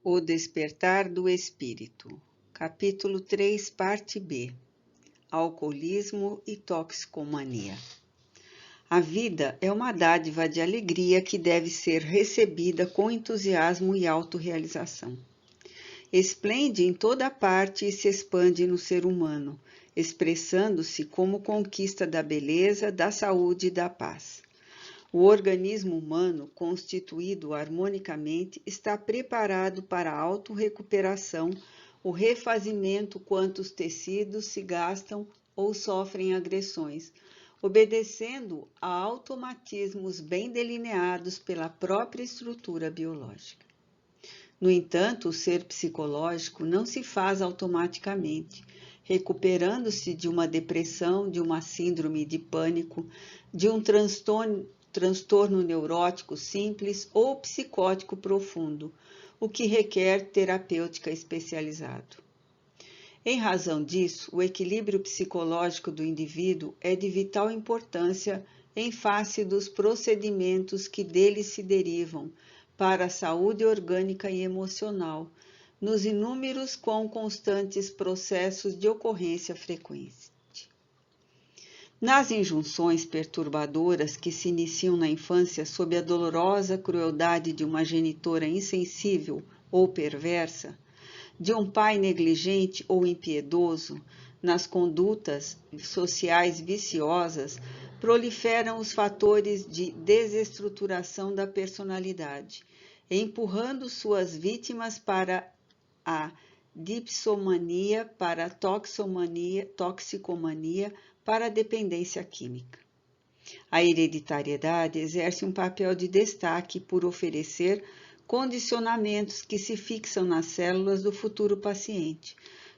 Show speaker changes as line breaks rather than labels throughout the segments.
O Despertar do Espírito, capítulo 3, parte B, Alcoolismo e Toxicomania. A vida é uma dádiva de alegria que deve ser recebida com entusiasmo e autorrealização. Esplende em toda parte e se expande no ser humano, expressando-se como conquista da beleza, da saúde e da paz. O organismo humano, constituído harmonicamente, está preparado para a autorrecuperação, o refazimento quanto os tecidos se gastam ou sofrem agressões, obedecendo a automatismos bem delineados pela própria estrutura biológica. No entanto, o ser psicológico não se faz automaticamente, recuperando-se de uma depressão, de uma síndrome de pânico, de um transtorno neurótico simples ou psicótico profundo, o que requer terapêutica especializada. Em razão disso, o equilíbrio psicológico do indivíduo é de vital importância em face dos procedimentos que dele se derivam para a saúde orgânica e emocional, nos inúmeros quão constantes processos de ocorrência frequente. Nas injunções perturbadoras que se iniciam na infância sob a dolorosa crueldade de uma genitora insensível ou perversa, de um pai negligente ou impiedoso, nas condutas sociais viciosas, proliferam os fatores de desestruturação da personalidade, empurrando suas vítimas para a dipsomania, para a toxicomania, para a dependência química. A hereditariedade exerce um papel de destaque por oferecer condicionamentos que se fixam nas células do futuro paciente,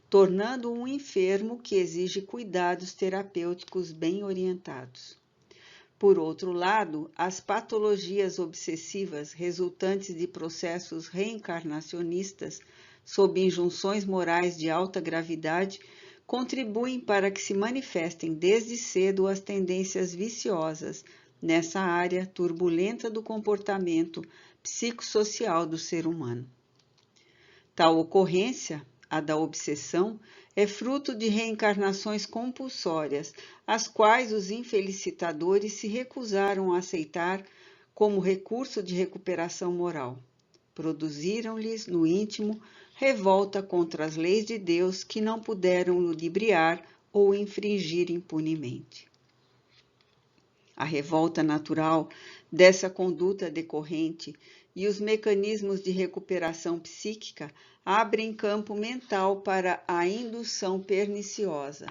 tornando-o um enfermo que exige cuidados terapêuticos bem orientados. Por outro lado, as patologias obsessivas resultantes de processos reencarnacionistas sob injunções morais de alta gravidade contribuem para que se manifestem desde cedo as tendências viciosas nessa área turbulenta do comportamento psicossocial do ser humano. Tal ocorrência, a da obsessão, é fruto de reencarnações compulsórias, as quais os infelicitadores se recusaram a aceitar como recurso de recuperação moral. Produziram-lhes, no íntimo, revolta contra as leis de Deus que não puderam ludibriar ou infringir impunemente. A revolta natural dessa conduta decorrente e os mecanismos de recuperação psíquica abrem campo mental para a indução perniciosa,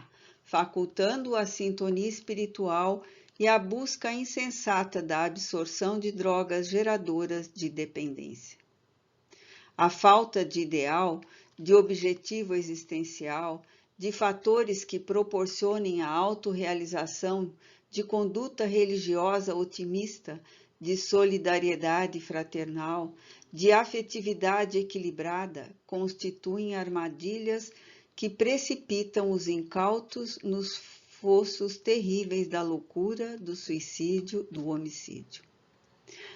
facultando a sintonia espiritual e a busca insensata da absorção de drogas geradoras de dependência. A falta de ideal, de objetivo existencial, de fatores que proporcionem a autorrealização, de conduta religiosa otimista, de solidariedade fraternal, de afetividade equilibrada, constituem armadilhas que precipitam os incautos nos fossos terríveis da loucura, do suicídio, do homicídio.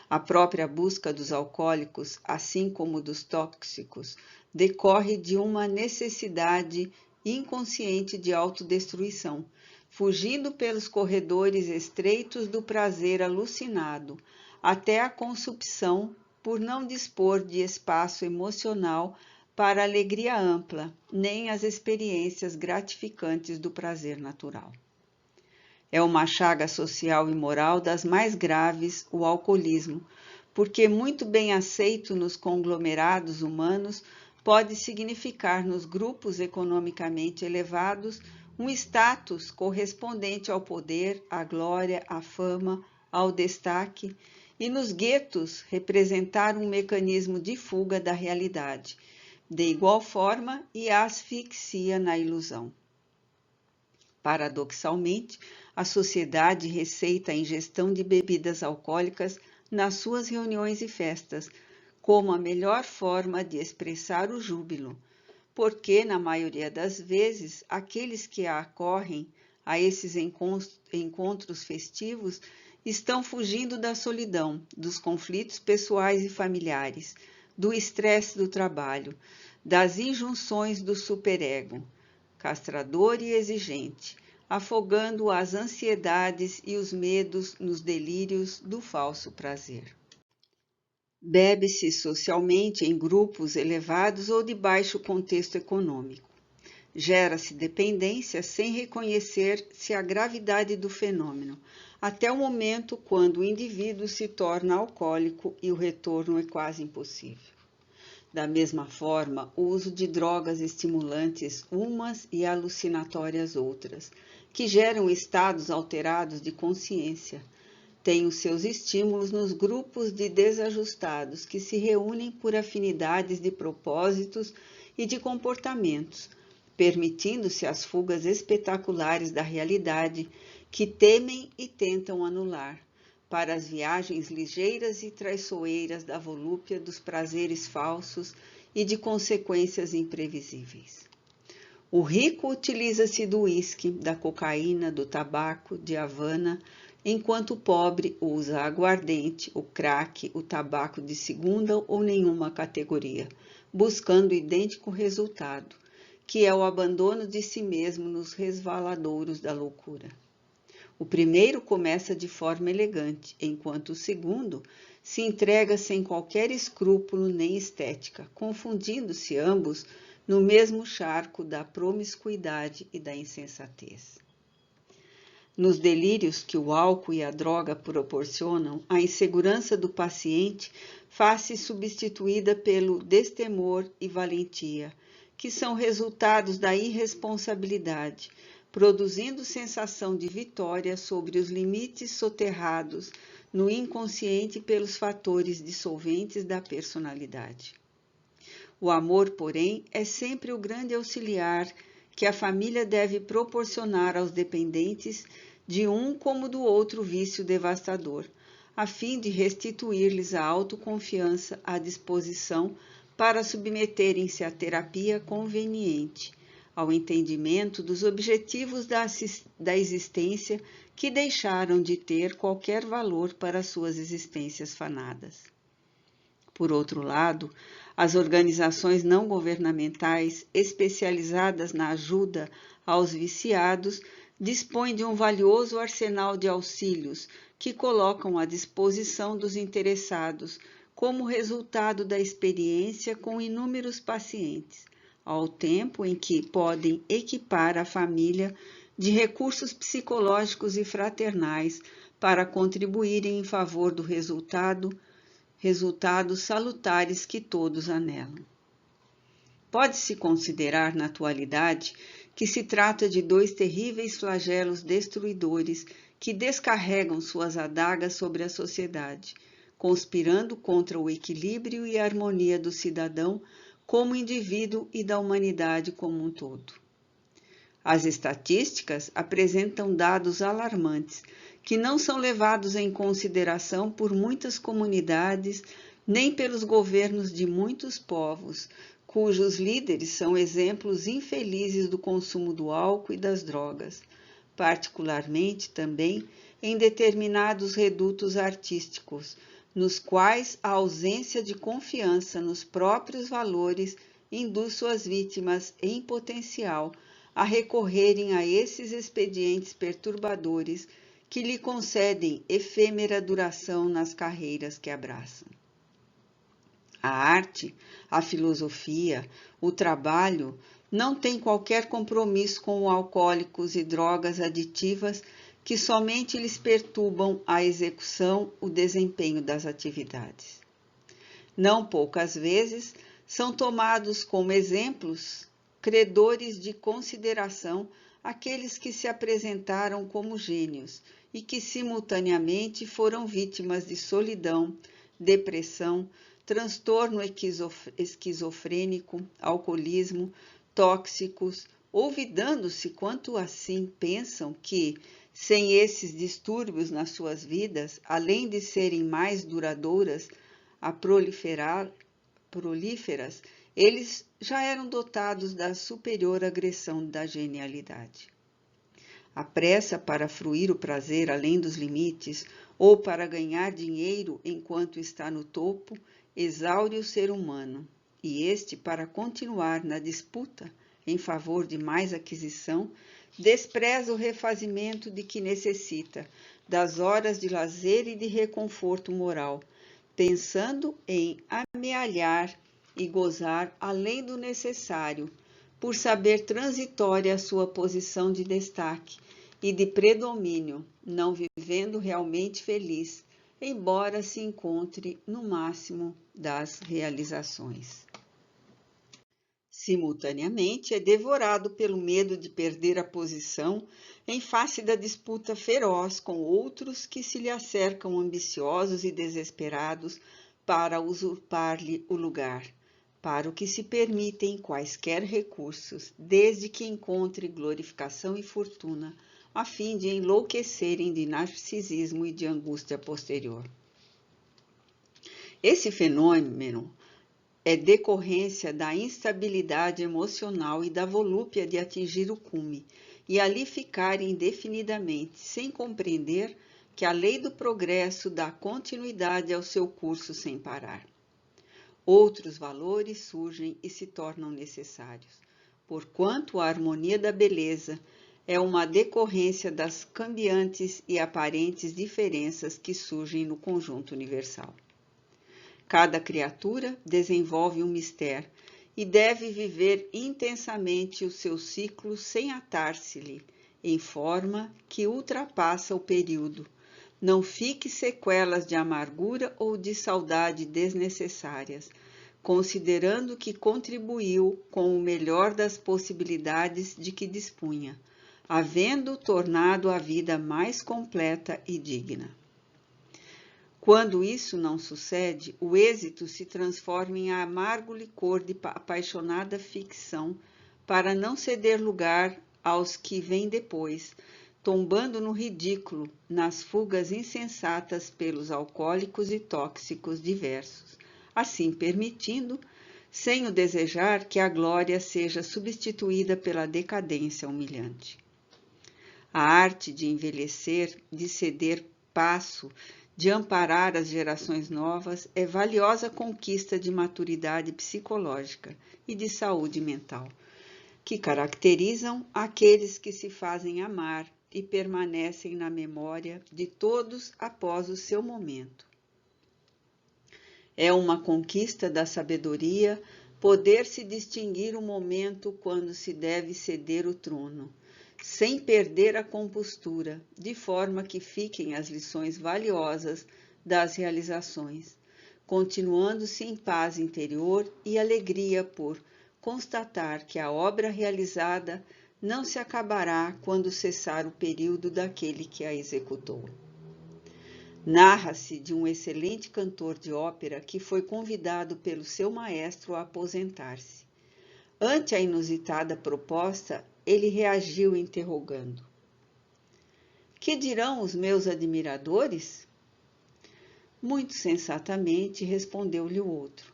A própria busca dos alcoólicos, assim como dos tóxicos, decorre de uma necessidade inconsciente de autodestruição, fugindo pelos corredores estreitos do prazer alucinado, até a consumpção por não dispor de espaço emocional para a alegria ampla, nem as experiências gratificantes do prazer natural. É uma chaga social e moral das mais graves, o alcoolismo, porque muito bem aceito nos conglomerados humanos, pode significar nos grupos economicamente elevados um status correspondente ao poder, à glória, à fama, ao destaque, e nos guetos representar um mecanismo de fuga da realidade, de igual forma e asfixia na ilusão. Paradoxalmente, a sociedade receita a ingestão de bebidas alcoólicas nas suas reuniões e festas, como a melhor forma de expressar o júbilo, porque, na maioria das vezes, aqueles que acorrem a esses encontros festivos estão fugindo da solidão, dos conflitos pessoais e familiares, do estresse do trabalho, das injunções do superego, castrador e exigente, afogando as ansiedades e os medos nos delírios do falso prazer. Bebe-se socialmente em grupos elevados ou de baixo contexto econômico. Gera-se dependência sem reconhecer-se a gravidade do fenômeno, até o momento quando o indivíduo se torna alcoólico e o retorno é quase impossível. Da mesma forma, o uso de drogas estimulantes umas e alucinatórias outras, que geram estados alterados de consciência, tem os seus estímulos nos grupos de desajustados que se reúnem por afinidades de propósitos e de comportamentos, permitindo-se as fugas espetaculares da realidade que temem e tentam anular, para as viagens ligeiras e traiçoeiras da volúpia dos prazeres falsos e de consequências imprevisíveis. O rico utiliza-se do uísque, da cocaína, do tabaco, de Havana, enquanto o pobre usa aguardente, o crack, o tabaco de segunda ou nenhuma categoria, buscando idêntico resultado, que é o abandono de si mesmo nos resvaladouros da loucura. O primeiro começa de forma elegante, enquanto o segundo se entrega sem qualquer escrúpulo nem estética, confundindo-se ambos no mesmo charco da promiscuidade e da insensatez. Nos delírios que o álcool e a droga proporcionam, a insegurança do paciente faz-se substituída pelo destemor e valentia, que são resultados da irresponsabilidade, produzindo sensação de vitória sobre os limites soterrados no inconsciente pelos fatores dissolventes da personalidade. O amor, porém, é sempre o grande auxiliar que a família deve proporcionar aos dependentes de um como do outro vício devastador, a fim de restituir-lhes a autoconfiança, a disposição para submeterem-se à terapia conveniente, ao entendimento dos objetivos da existência que deixaram de ter qualquer valor para suas existências fanadas. Por outro lado, as organizações não governamentais especializadas na ajuda aos viciados dispõem de um valioso arsenal de auxílios que colocam à disposição dos interessados como resultado da experiência com inúmeros pacientes, ao tempo em que podem equipar a família de recursos psicológicos e fraternais para contribuírem em favor do resultados salutares que todos anelam. Pode-se considerar na atualidade que se trata de dois terríveis flagelos destruidores que descarregam suas adagas sobre a sociedade, conspirando contra o equilíbrio e a harmonia do cidadão como indivíduo e da humanidade como um todo. As estatísticas apresentam dados alarmantes que não são levados em consideração por muitas comunidades nem pelos governos de muitos povos, cujos líderes são exemplos infelizes do consumo do álcool e das drogas, particularmente também em determinados redutos artísticos, nos quais a ausência de confiança nos próprios valores induz suas vítimas em potencial a recorrerem a esses expedientes perturbadores que lhe concedem efêmera duração nas carreiras que abraçam. A arte, a filosofia, o trabalho não têm qualquer compromisso com alcoólicos e drogas aditivas que somente lhes perturbam a execução, o desempenho das atividades. Não poucas vezes são tomados como exemplos credores de consideração aqueles que se apresentaram como gênios e que simultaneamente foram vítimas de solidão, depressão, transtorno esquizofrênico, alcoolismo, tóxicos, olvidando-se quanto assim pensam que, sem esses distúrbios nas suas vidas, além de serem mais duradouras, prolíferas, eles já eram dotados da superior agressão da genialidade. A pressa para fruir o prazer além dos limites ou para ganhar dinheiro enquanto está no topo exaure o ser humano, e este, para continuar na disputa em favor de mais aquisição, despreza o refazimento de que necessita, das horas de lazer e de reconforto moral, pensando em amealhar e gozar além do necessário, por saber transitória a sua posição de destaque e de predomínio, não vivendo realmente feliz, embora se encontre no máximo das realizações. Simultaneamente, é devorado pelo medo de perder a posição em face da disputa feroz com outros que se lhe acercam ambiciosos e desesperados para usurpar-lhe o lugar, para o que se permitem quaisquer recursos, desde que encontre glorificação e fortuna, a fim de enlouquecerem de narcisismo e de angústia posterior. Esse fenômeno é decorrência da instabilidade emocional e da volúpia de atingir o cume e ali ficar indefinidamente, sem compreender que a lei do progresso dá continuidade ao seu curso sem parar. Outros valores surgem e se tornam necessários, porquanto a harmonia da beleza é uma decorrência das cambiantes e aparentes diferenças que surgem no conjunto universal. Cada criatura desenvolve um mistério e deve viver intensamente o seu ciclo sem atar-se-lhe, em forma que ultrapassa o período. Não fique sequelas de amargura ou de saudade desnecessárias, considerando que contribuiu com o melhor das possibilidades de que dispunha, havendo tornado a vida mais completa e digna. Quando isso não sucede, o êxito se transforma em amargo licor de apaixonada ficção para não ceder lugar aos que vêm depois, tombando no ridículo, nas fugas insensatas pelos alcoólicos e tóxicos diversos, assim permitindo, sem o desejar, que a glória seja substituída pela decadência humilhante. A arte de envelhecer, de ceder passo, de amparar as gerações novas, é valiosa conquista de maturidade psicológica e de saúde mental, que caracterizam aqueles que se fazem amar e permanecem na memória de todos após o seu momento. É uma conquista da sabedoria poder se distinguir o momento quando se deve ceder o trono, sem perder a compostura, de forma que fiquem as lições valiosas das realizações, continuando-se em paz interior e alegria por constatar que a obra realizada não se acabará quando cessar o período daquele que a executou. Narra-se de um excelente cantor de ópera que foi convidado pelo seu maestro a aposentar-se. Ante a inusitada proposta, ele reagiu interrogando: "Que dirão os meus admiradores?" Muito sensatamente respondeu-lhe o outro: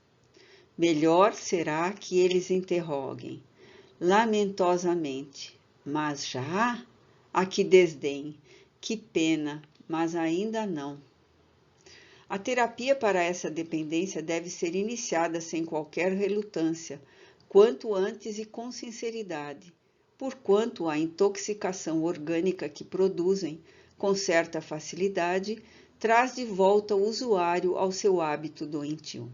"Melhor será que eles interroguem, lamentosamente, mas já? Ah, que desdém, que pena, mas ainda não." A terapia para essa dependência deve ser iniciada sem qualquer relutância, quanto antes e com sinceridade, porquanto a intoxicação orgânica que produzem, com certa facilidade, traz de volta o usuário ao seu hábito doentio.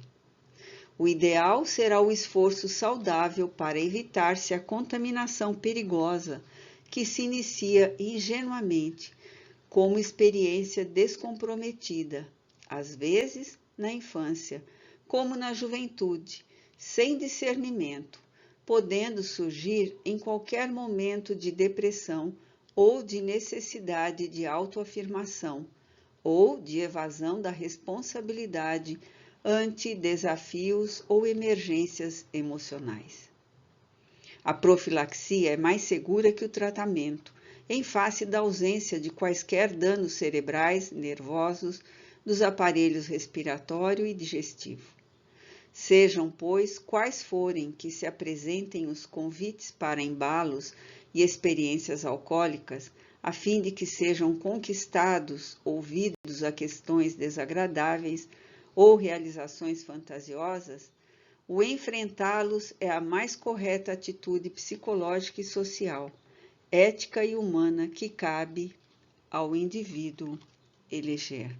O ideal será o esforço saudável para evitar-se a contaminação perigosa que se inicia ingenuamente, como experiência descomprometida, às vezes na infância, como na juventude, sem discernimento, podendo surgir em qualquer momento de depressão ou de necessidade de autoafirmação, ou de evasão da responsabilidade ante desafios ou emergências emocionais. A profilaxia é mais segura que o tratamento, em face da ausência de quaisquer danos cerebrais, nervosos, dos aparelhos respiratório e digestivo. Sejam, pois, quais forem que se apresentem os convites para embalos e experiências alcoólicas, a fim de que sejam conquistados ouvidos a questões desagradáveis, ou realizações fantasiosas, o enfrentá-los é a mais correta atitude psicológica e social, ética e humana que cabe ao indivíduo eleger.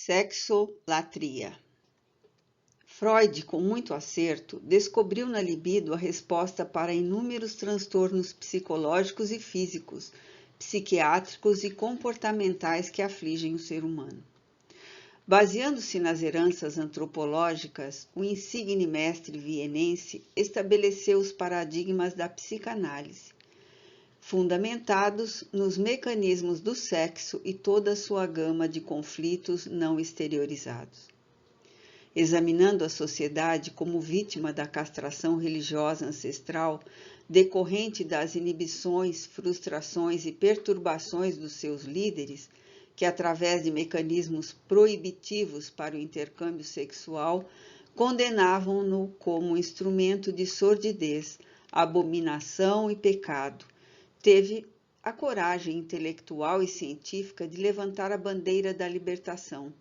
Sexolatria. Freud, com muito acerto, descobriu na libido a resposta para inúmeros transtornos psicológicos e físicos, psiquiátricos e comportamentais que afligem o ser humano. Baseando-se nas heranças antropológicas, o insigne mestre vienense estabeleceu os paradigmas da psicanálise, fundamentados nos mecanismos do sexo e toda a sua gama de conflitos não exteriorizados. Examinando a sociedade como vítima da castração religiosa ancestral, decorrente das inibições, frustrações e perturbações dos seus líderes, que através de mecanismos proibitivos para o intercâmbio sexual, condenavam-no como instrumento de sordidez, abominação e pecado, teve a coragem intelectual e científica de levantar a bandeira da libertação,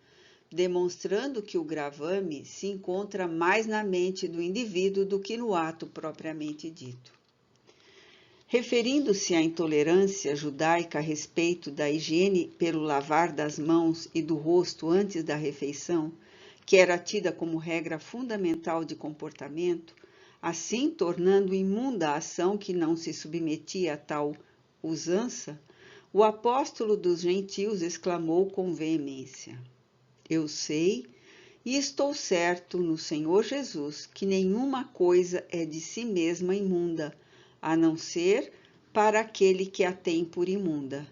demonstrando que o gravame se encontra mais na mente do indivíduo do que no ato propriamente dito. Referindo-se à intolerância judaica a respeito da higiene pelo lavar das mãos e do rosto antes da refeição, que era tida como regra fundamental de comportamento, assim tornando imunda a ação que não se submetia a tal usança, o apóstolo dos gentios exclamou com veemência: Eu sei e estou certo no Senhor Jesus que nenhuma coisa é de si mesma imunda, a não ser para aquele que a tem por imunda.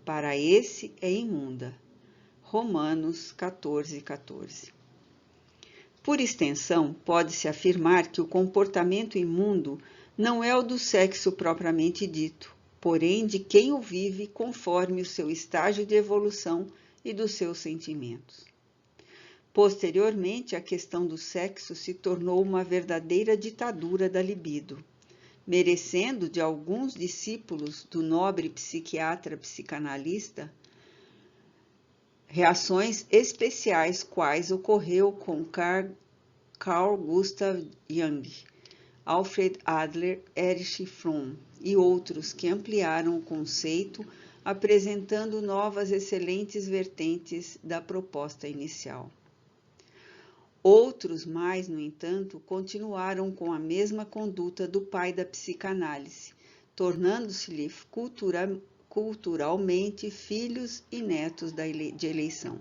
Para esse é imunda. Romanos 14:14. Por extensão, pode-se afirmar que o comportamento imundo não é o do sexo propriamente dito, porém de quem o vive conforme o seu estágio de evolução e dos seus sentimentos. Posteriormente, a questão do sexo se tornou uma verdadeira ditadura da libido, merecendo de alguns discípulos do nobre psiquiatra psicanalista reações especiais, quais ocorreu com Carl Gustav Jung, Alfred Adler, Erich Fromm e outros que ampliaram o conceito, apresentando novas excelentes vertentes da proposta inicial. Outros mais, no entanto, continuaram com a mesma conduta do pai da psicanálise, tornando-se-lhe culturalmente filhos e netos de eleição.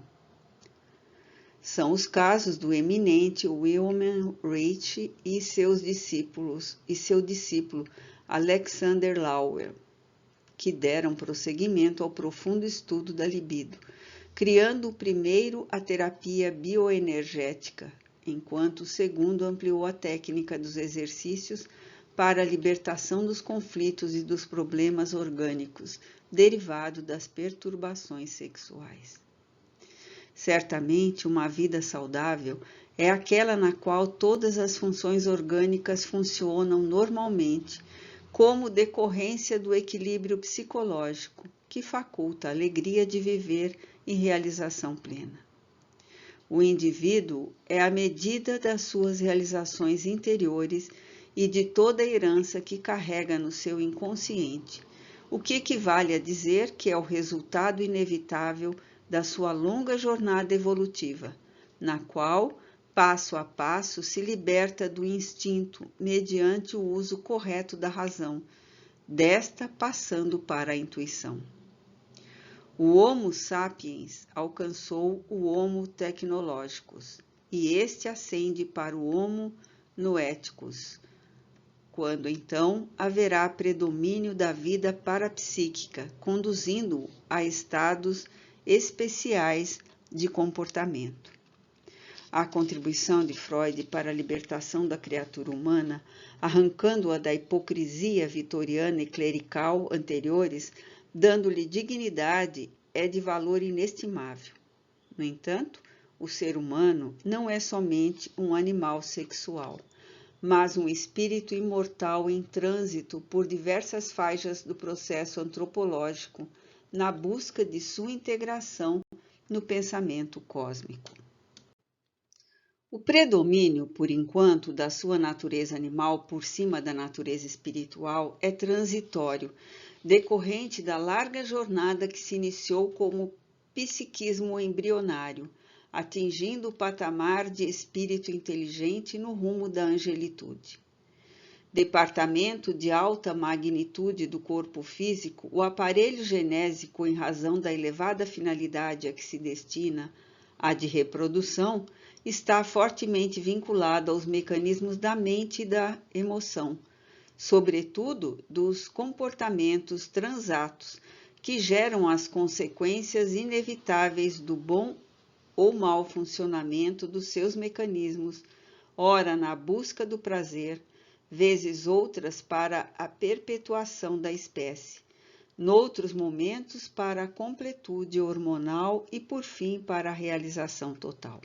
São os casos do eminente Wilhelm Reich e seu discípulo Alexander Lauer, que deram prosseguimento ao profundo estudo da libido, criando primeiro a terapia bioenergética, enquanto o segundo ampliou a técnica dos exercícios para a libertação dos conflitos e dos problemas orgânicos derivados das perturbações sexuais. Certamente, uma vida saudável é aquela na qual todas as funções orgânicas funcionam normalmente, como decorrência do equilíbrio psicológico, que faculta a alegria de viver e realização plena. O indivíduo é a medida das suas realizações interiores e de toda a herança que carrega no seu inconsciente, o que equivale a dizer que é o resultado inevitável da sua longa jornada evolutiva, na qual, passo a passo, se liberta do instinto mediante o uso correto da razão, desta passando para a intuição. O Homo sapiens alcançou o Homo technologicus, e este ascende para o Homo noeticus, quando então haverá predomínio da vida parapsíquica, conduzindo-o a estados especiais de comportamento. A contribuição de Freud para a libertação da criatura humana, arrancando-a da hipocrisia vitoriana e clerical anteriores, dando-lhe dignidade, é de valor inestimável. No entanto, o ser humano não é somente um animal sexual, mas um espírito imortal em trânsito por diversas faixas do processo antropológico, na busca de sua integração no pensamento cósmico. O predomínio, por enquanto, da sua natureza animal por cima da natureza espiritual é transitório, decorrente da larga jornada que se iniciou como psiquismo embrionário, atingindo o patamar de espírito inteligente no rumo da angelitude. Departamento de alta magnitude do corpo físico, o aparelho genésico, em razão da elevada finalidade a que se destina, a de reprodução, está fortemente vinculado aos mecanismos da mente e da emoção, sobretudo dos comportamentos transatos, que geram as consequências inevitáveis do bom ou mau funcionamento dos seus mecanismos, ora na busca do prazer, vezes outras para a perpetuação da espécie, noutros momentos para a completude hormonal e, por fim, para a realização total.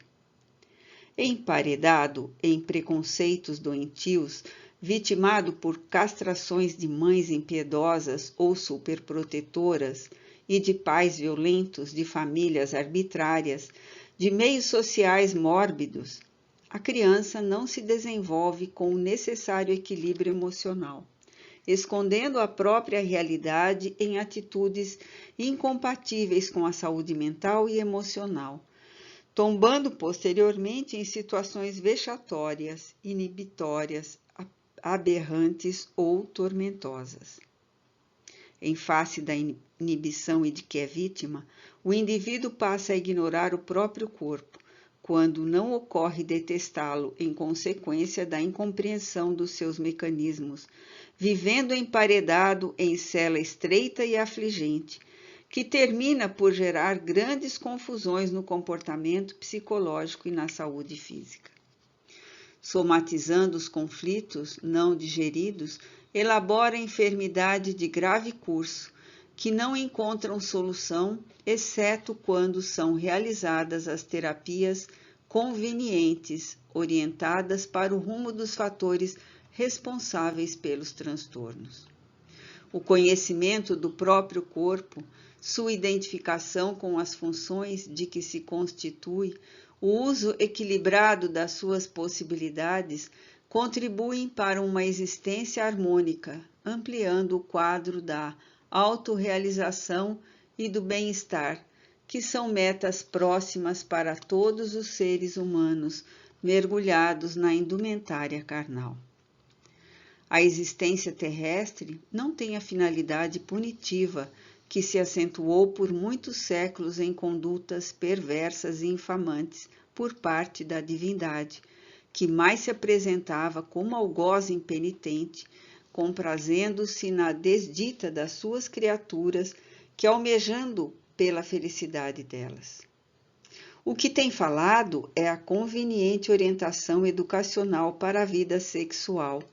Emparedado em preconceitos doentios, vitimado por castrações de mães impiedosas ou superprotetoras e de pais violentos, de famílias arbitrárias, de meios sociais mórbidos, a criança não se desenvolve com o necessário equilíbrio emocional, escondendo a própria realidade em atitudes incompatíveis com a saúde mental e emocional, tombando posteriormente em situações vexatórias, inibitórias, aberrantes ou tormentosas. Em face da inibição e de que é vítima, o indivíduo passa a ignorar o próprio corpo, quando não ocorre detestá-lo em consequência da incompreensão dos seus mecanismos, vivendo emparedado em cela estreita e afligente, que termina por gerar grandes confusões no comportamento psicológico e na saúde física. Somatizando os conflitos não digeridos, elabora enfermidade de grave curso, que não encontram solução, exceto quando são realizadas as terapias convenientes, orientadas para o rumo dos fatores responsáveis pelos transtornos. O conhecimento do próprio corpo, sua identificação com as funções de que se constitui, o uso equilibrado das suas possibilidades contribuem para uma existência harmônica, ampliando o quadro da autorrealização e do bem-estar, que são metas próximas para todos os seres humanos mergulhados na indumentária carnal. A existência terrestre não tem a finalidade punitiva que se acentuou por muitos séculos em condutas perversas e infamantes por parte da divindade, que mais se apresentava como algoz impenitente, comprazendo-se na desdita das suas criaturas que almejando pela felicidade delas. O que tem falado é a conveniente orientação educacional para a vida sexual,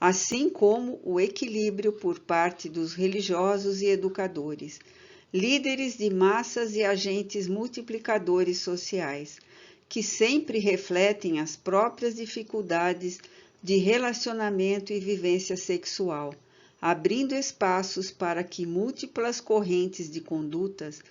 assim como o equilíbrio por parte dos religiosos e educadores, líderes de massas e agentes multiplicadores sociais, que sempre refletem as próprias dificuldades de relacionamento e vivência sexual, abrindo espaços para que múltiplas correntes de condutas,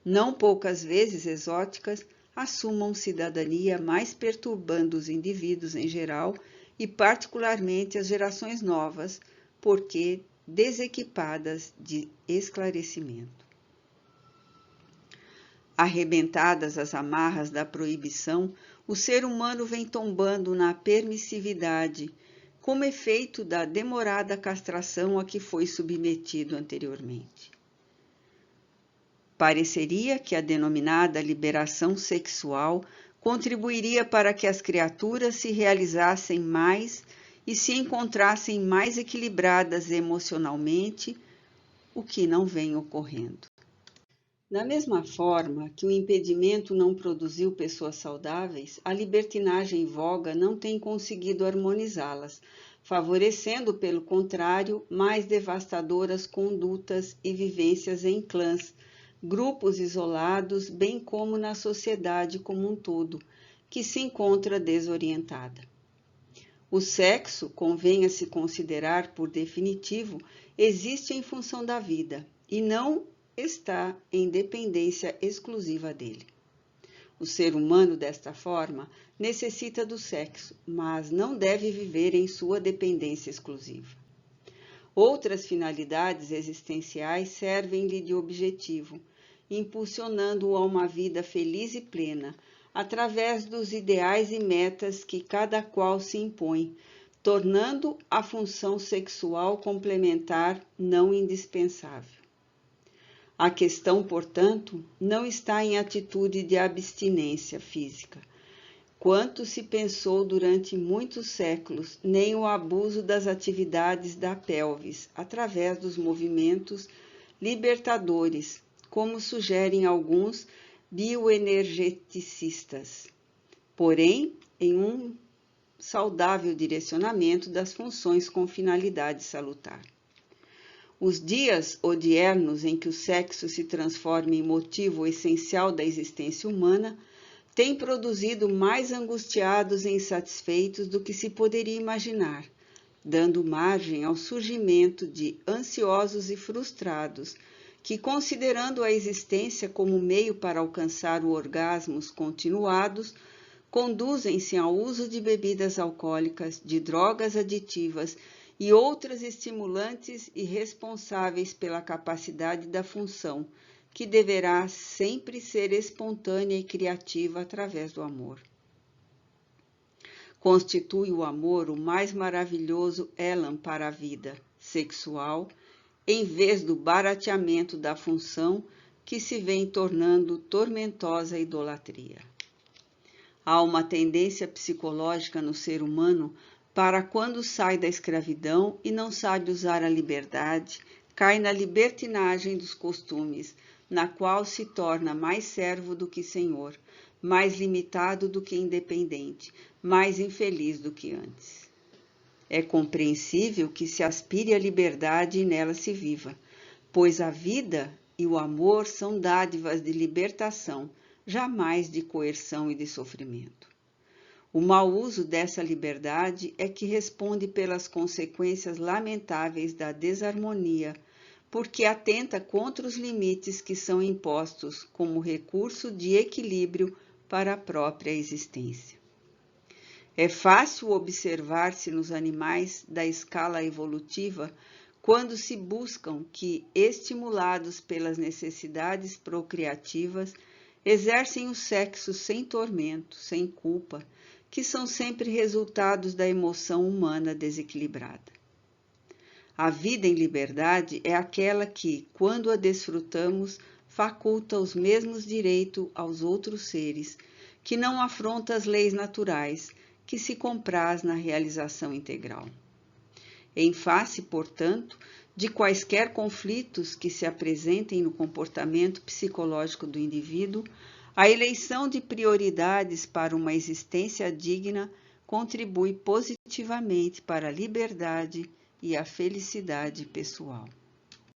não poucas vezes exóticas, assumam cidadania, mais perturbando os indivíduos em geral e particularmente as gerações novas, porque desequipadas de esclarecimento. Arrebentadas as amarras da proibição, o ser humano vem tombando na permissividade, como efeito da demorada castração a que foi submetido anteriormente. Pareceria que a denominada liberação sexual contribuiria para que as criaturas se realizassem mais e se encontrassem mais equilibradas emocionalmente, o que não vem ocorrendo. Da mesma forma que o impedimento não produziu pessoas saudáveis, a libertinagem em voga não tem conseguido harmonizá-las, favorecendo, pelo contrário, mais devastadoras condutas e vivências em clãs, grupos isolados, bem como na sociedade como um todo, que se encontra desorientada. O sexo, convenha-se considerar por definitivo, existe em função da vida e não está em dependência exclusiva dele. O ser humano, desta forma, necessita do sexo, mas não deve viver em sua dependência exclusiva. Outras finalidades existenciais servem-lhe de objetivo, impulsionando-o a uma vida feliz e plena, através dos ideais e metas que cada qual se impõe, tornando a função sexual complementar, não indispensável. A questão, portanto, não está em atitude de abstinência física, quanto se pensou durante muitos séculos, nem o abuso das atividades da pelvis, através dos movimentos libertadores, como sugerem alguns bioenergeticistas, porém em um saudável direcionamento das funções com finalidade salutar. Os dias odiernos em que o sexo se transforma em motivo essencial da existência humana têm produzido mais angustiados e insatisfeitos do que se poderia imaginar, dando margem ao surgimento de ansiosos e frustrados que, considerando a existência como meio para alcançar orgasmos continuados, conduzem-se ao uso de bebidas alcoólicas, de drogas aditivas e outras estimulantes e responsáveis pela capacidade da função, que deverá sempre ser espontânea e criativa através do amor. Constitui o amor o mais maravilhoso élan para a vida sexual, em vez do barateamento da função que se vem tornando tormentosa idolatria. Há uma tendência psicológica no ser humano para quando sai da escravidão e não sabe usar a liberdade, cai na libertinagem dos costumes, na qual se torna mais servo do que senhor, mais limitado do que independente, mais infeliz do que antes. É compreensível que se aspire à liberdade e nela se viva, pois a vida e o amor são dádivas de libertação, jamais de coerção e de sofrimento. O mau uso dessa liberdade é que responde pelas consequências lamentáveis da desarmonia, porque atenta contra os limites que são impostos como recurso de equilíbrio para a própria existência. É fácil observar-se nos animais da escala evolutiva quando se buscam que, estimulados pelas necessidades procriativas, exercem o sexo sem tormento, sem culpa, que são sempre resultados da emoção humana desequilibrada. A vida em liberdade é aquela que, quando a desfrutamos, faculta os mesmos direitos aos outros seres, que não afronta as leis naturais, que se compraz na realização integral. Em face, portanto, de quaisquer conflitos que se apresentem no comportamento psicológico do indivíduo, a eleição de prioridades para uma existência digna contribui positivamente para a liberdade e a felicidade pessoal.